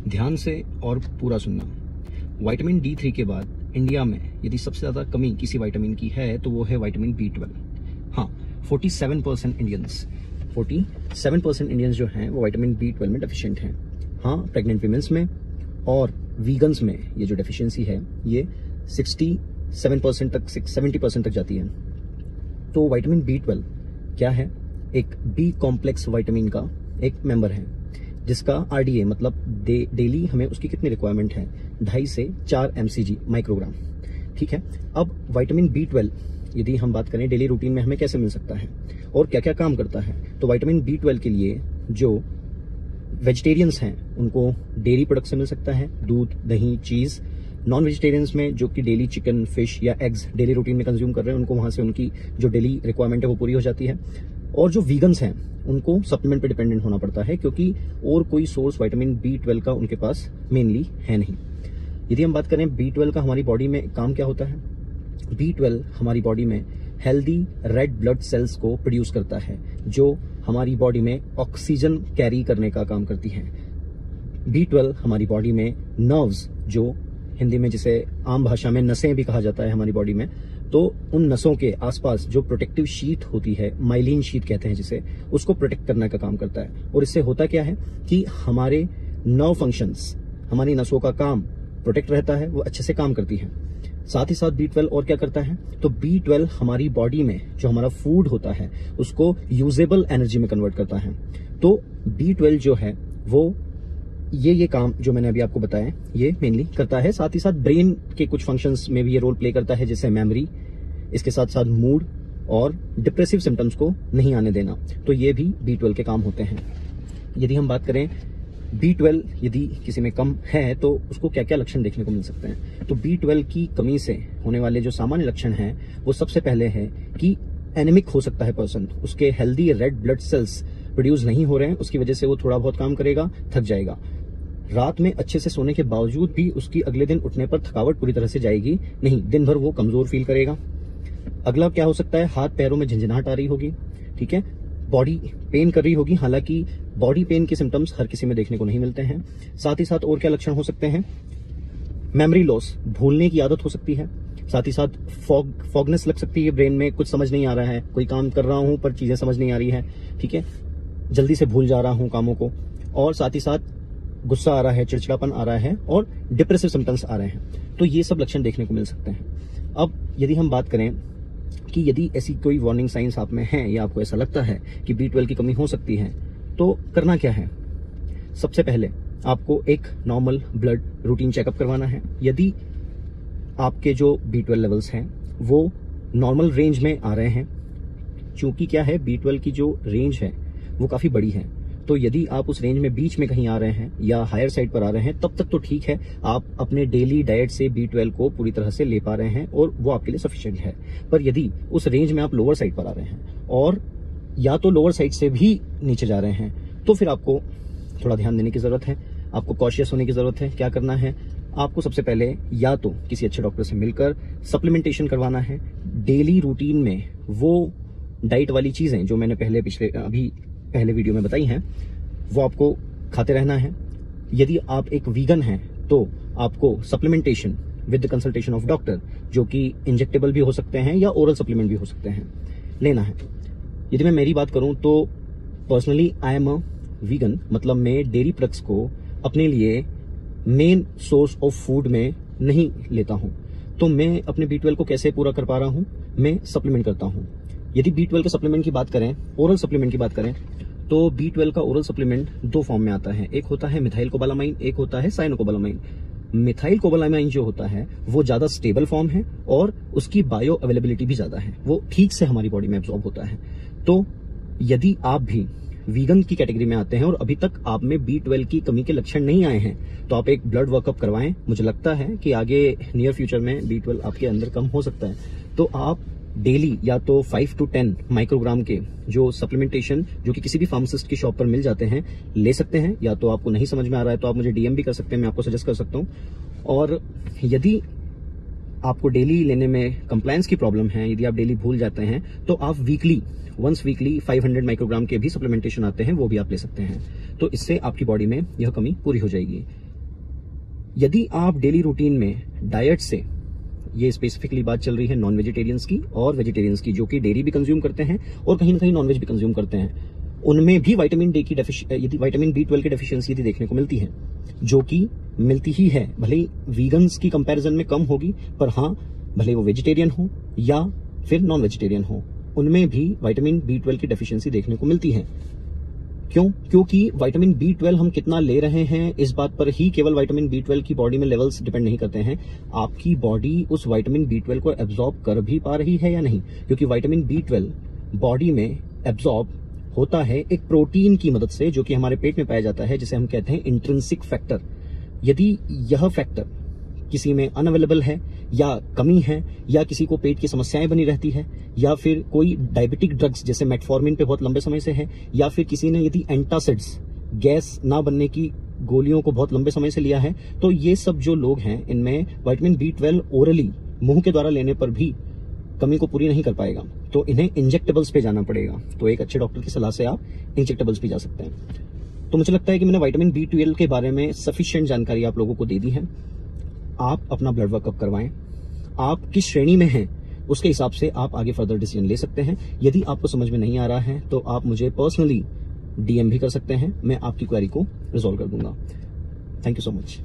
ध्यान से और पूरा सुनना। विटामिन D3 के बाद इंडिया में यदि सबसे ज़्यादा कमी किसी विटामिन की है तो वो है विटामिन B12। हाँ, 47% इंडियंस जो हैं वो विटामिन B12 में डेफिशिएंट हैं। हाँ, प्रेग्नेंट वीमेंस में और वीगन्स में ये जो डेफिशिएंसी है ये 67% तक 70% तक जाती है। तो विटामिन B12 क्या है? एक बी कॉम्प्लेक्स विटामिन का एक मेंबर है जिसका RDA मतलब डेली हमें उसकी कितनी रिक्वायरमेंट है, 2.5 से 4 mcg माइक्रोग्राम। ठीक है। अब विटामिन B12 यदि हम बात करें डेली रूटीन में हमें कैसे मिल सकता है और क्या क्या काम करता है, तो विटामिन B12 के लिए जो वेजिटेरियंस हैं उनको डेयरी प्रोडक्ट से मिल सकता है, दूध, दही, चीज़। नॉन वेजिटेरियंस में जो कि डेली चिकन, फिश या एग्स डेली रूटीन में कंज्यूम कर रहे हैं उनको वहाँ से उनकी जो डेली रिक्वायरमेंट है वो पूरी हो जाती है। और जो वीगन्स हैं उनको सप्लीमेंट पे डिपेंडेंट होना पड़ता है क्योंकि और कोई सोर्स विटामिन B12 का उनके पास मेनली है नहीं। यदि हम बात करें B12 का हमारी बॉडी में काम क्या होता है, B12 हमारी बॉडी में हेल्दी रेड ब्लड सेल्स को प्रोड्यूस करता है जो हमारी बॉडी में ऑक्सीजन कैरी करने का काम करती है। B12 हमारी बॉडी में नर्व्स, जो हिंदी में जिसे आम भाषा में नसें भी कहा जाता है हमारी बॉडी में, तो उन नसों के आसपास जो प्रोटेक्टिव शीट होती है, माइलिन शीट कहते हैं जिसे, उसको प्रोटेक्ट करने का काम करता है। और इससे होता क्या है कि हमारे नर्व फंक्शंस, हमारी नसों का काम प्रोटेक्ट रहता है, वो अच्छे से काम करती है। साथ ही साथ B12 और क्या करता है, तो B12 हमारी बॉडी में जो हमारा फूड होता है उसको यूजेबल एनर्जी में कन्वर्ट करता है। तो B12 जो है वो ये काम जो मैंने अभी आपको बताया ये मेनली करता है। साथ ही साथ ब्रेन के कुछ फंक्शंस में भी ये रोल प्ले करता है, जैसे मेमोरी, इसके साथ साथ मूड और डिप्रेसिव सिम्टम्स को नहीं आने देना। तो ये भी B12 के काम होते हैं। यदि हम बात करें B12 यदि किसी में कम है तो उसको क्या क्या लक्षण देखने को मिल सकते हैं, तो B12 की कमी से होने वाले जो सामान्य लक्षण हैं वो सबसे पहले है कि एनेमिक हो सकता है पर्सन, उसके healthy red blood cells produce नहीं हो रहे हैं, उसकी वजह से वो थोड़ा बहुत काम करेगा, थक जाएगा। रात में अच्छे से सोने के बावजूद भी उसकी अगले दिन उठने पर थकावट पूरी तरह से जाएगी नहीं, दिन भर वो कमजोर फील करेगा। अगला क्या हो सकता है, हाथ पैरों में झंझनाहट आ रही होगी, ठीक है, बॉडी पेन कर रही होगी। हालांकि बॉडी पेन के सिम्टम्स हर किसी में देखने को नहीं मिलते हैं। साथ ही साथ और क्या लक्षण हो सकते हैं, मेमोरी लॉस, भूलने की आदत हो सकती है। साथ ही साथ फॉगनेस लग सकती है ब्रेन में, कुछ समझ नहीं आ रहा है, कोई काम कर रहा हूं पर चीजें समझ नहीं आ रही है, ठीक है, जल्दी से भूल जा रहा हूं कामों को। और साथ ही साथ गुस्सा आ रहा है, चिड़चिड़ापन आ रहा है और डिप्रेसिव सिम्टम्स आ रहे हैं। तो ये सब लक्षण देखने को मिल सकते हैं। अब यदि हम बात करें कि यदि ऐसी कोई वार्निंग साइंस आप में है या आपको ऐसा लगता है कि B12 की कमी हो सकती है तो करना क्या है, सबसे पहले आपको एक नॉर्मल ब्लड रूटीन चेकअप करवाना है। यदि आपके जो B12 लेवल्स हैं वो नॉर्मल रेंज में आ रहे हैं, क्योंकि क्या है B12 की जो रेंज है वो काफी बड़ी है, तो यदि आप उस रेंज में बीच में कहीं आ रहे हैं या हायर साइड पर आ रहे हैं तब तक तो ठीक है, आप अपने डेली डाइट से B12 को पूरी तरह से ले पा रहे हैं और वो आपके लिए सफिशिएंट है। पर यदि उस रेंज में आप लोअर साइड पर आ रहे हैं और या तो लोअर साइड से भी नीचे जा रहे हैं तो फिर आपको थोड़ा ध्यान देने की जरूरत है, आपको कॉशियस होने की जरूरत है। क्या करना है, आपको सबसे पहले या तो किसी अच्छे डॉक्टर से मिलकर सप्लीमेंटेशन करवाना है। डेली रूटीन में वो डाइट वाली चीजें जो मैंने पहले वीडियो में बताई हैं वो आपको खाते रहना है। यदि आप एक वीगन हैं तो आपको supplementation with the consultation of doctor, जो कि इंजेक्टेबल भी हो सकते हैं या ओरल सप्लीमेंट भी हो सकते हैं, लेना है। यदि मैं मेरी बात करूं तो personally I am a vegan, मतलब मैं डेयरी प्रोडक्ट्स को अपने लिए मेन सोर्स ऑफ फूड में नहीं लेता हूं। तो मैं अपने B12 को कैसे पूरा कर पा रहा हूं, मैं सप्लीमेंट करता हूं। यदि B12 के सप्लीमेंट की बात करें, ओरल सप्लीमेंट की बात करें, तो B12 का ओरल सप्लीमेंट 2 फॉर्म में आता है। एक होता है मिथाइल कोबालामाइन, एक होता है साइनोकोबालामाइन। मिथाइल कोबालामाइन जो होता है वो ज्यादा स्टेबल फॉर्म है और उसकी बायो अवेलेबिलिटी भी ज्यादा है, वो ठीक से हमारी बॉडी में एब्जॉर्ब होता है। तो यदि आप भी वीगन की कैटेगरी में आते हैं और अभी तक आप में B12 की कमी के लक्षण नहीं आए हैं तो आप एक ब्लड वर्कअप करवाएं। मुझे लगता है कि आगे नियर फ्यूचर में B12 आपके अंदर कम हो सकता है, तो आप डेली या तो 5 to 10 माइक्रोग्राम के जो सप्लीमेंटेशन जो कि किसी भी फार्मासिस्ट की शॉप पर मिल जाते हैं ले सकते हैं। या तो आपको नहीं समझ में आ रहा है तो आप मुझे DM भी कर सकते हैं, मैं आपको सजेस्ट कर सकता हूं। और यदि आपको डेली लेने में कंप्लायंस की प्रॉब्लम है, यदि आप डेली भूल जाते हैं तो आप वंस वीकली 500 माइक्रोग्राम के भी सप्लीमेंटेशन आते हैं, वो भी आप ले सकते हैं। तो इससे आपकी बॉडी में यह कमी पूरी हो जाएगी। यदि आप डेली रूटीन में डाइट से, ये स्पेसिफिकली बात चल रही है नॉन वेजिटेरियंस की और वेजिटेरियंस की, जो कि डेयरी भी कंज्यूम करते हैं और कहीं ना कहीं नॉनवेज भी कंज्यूम करते हैं, उनमें भी विटामिन डी की यदि विटामिन B12 की डेफिशिएंसी यदि देखने को मिलती है, जो कि मिलती ही है, भले ही वीगन्स की कंपैरिजन में कम होगी, पर हाँ, भले वो वेजिटेरियन हो या फिर नॉन वेजिटेरियन हो, उनमें भी विटामिन B12 की डेफिशिएंसी देखने को मिलती है। क्यों? क्योंकि विटामिन B12 हम कितना ले रहे हैं, इस बात पर ही केवल विटामिन B12 की बॉडी में लेवल्स डिपेंड नहीं करते हैं, आपकी बॉडी उस विटामिन B12 को एब्जॉर्ब कर भी पा रही है या नहीं। क्योंकि विटामिन B12 बॉडी में एब्जॉर्ब होता है एक प्रोटीन की मदद से, जो कि हमारे पेट में पाया जाता है, जिसे हम कहते हैं इंट्रिंसिक फैक्टर। यदि यह फैक्टर किसी में अनअवेलेबल है या कमी है, या किसी को पेट की समस्याएं बनी रहती है, या फिर कोई डायबिटिक ड्रग्स जैसे मेटफॉर्मिन पे बहुत लंबे समय से है, या फिर किसी ने यदि एंटासिड्स, गैस ना बनने की गोलियों को बहुत लंबे समय से लिया है, तो ये सब जो लोग हैं, इनमें विटामिन B12 ओरली, मुंह के द्वारा लेने पर भी कमी को पूरी नहीं कर पाएगा, तो इन्हें इंजेक्टेबल्स पे जाना पड़ेगा। तो एक अच्छे डॉक्टर की सलाह से आप इंजेक्टेबल्स पे जा सकते हैं। तो मुझे लगता है कि मैंने विटामिन B12 के बारे में सफिशिएंट जानकारी आप लोगों को दे दी है। आप अपना ब्लड वर्कअप करवाएं, आप किस श्रेणी में हैं उसके हिसाब से आप आगे फर्दर डिसीजन ले सकते हैं। यदि आपको समझ में नहीं आ रहा है तो आप मुझे पर्सनली DM भी कर सकते हैं, मैं आपकी क्वेरी को रिजॉल्व कर दूंगा। Thank you so much.